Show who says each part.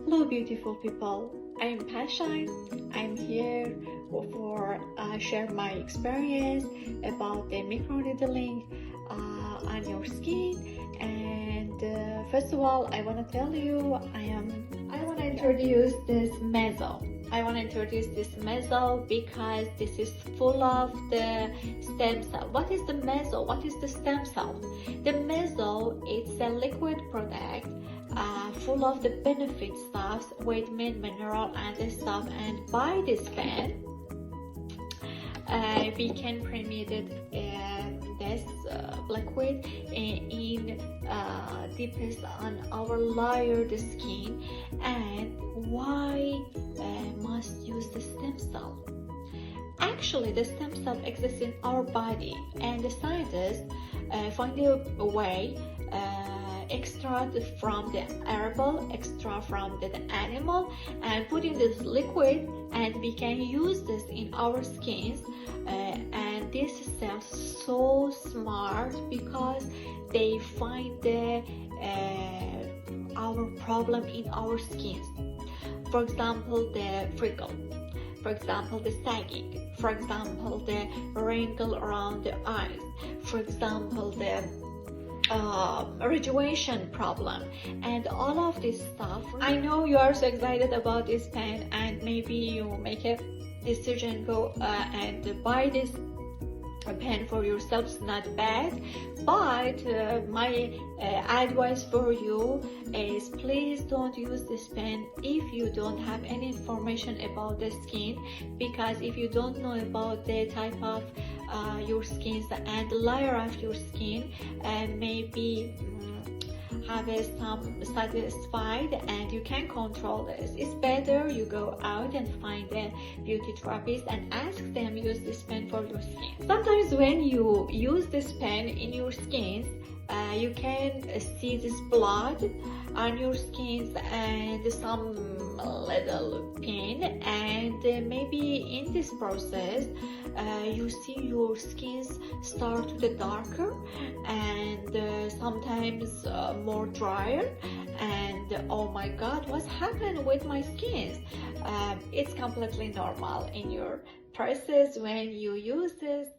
Speaker 1: Hello beautiful people, I am Passhine. I'm here for share my experience about the microneedling on your skin. And first of all, I want to tell you I want to introduce this meso. I want to introduce this meso because this is full of the stem cell. What is the meso? What is the stem cell? The meso, it's a liquid product full of the benefit stuffs, vitamin, mineral, and the stuff. And by this pen, we can permeate this liquid in deepest on our layered skin. And why must use the stem cell? Actually, the stem cell exists in our body, and the scientists find a way extract from the herbal, extract from the animal, and put in this liquid, and we can use this in our skins. And this cells so smart because they find our problem in our skins. For example, the freckle, for example, the sagging, for example, the wrinkle around the eyes, for example, the rejuvenation problem, and all of this stuff. I know you are so excited about this pen, and maybe you make a decision, go and buy this pen for yourself. It's not bad, but my advice for you is please don't use this pen if you don't have any information about the skin, because if you don't know about the type of your skins and layer of your skin, and maybe have some satisfied and you can control this. It's better you go out and find a beauty therapist and ask them use this pen for your skin. Sometimes when you use this pen in your skins, you can see this blood on your skins and some little pain, and maybe in this process you see your skins start to get darker and sometimes more drier, and oh my god, what's happened with my skins? It's completely normal in your process when you use this.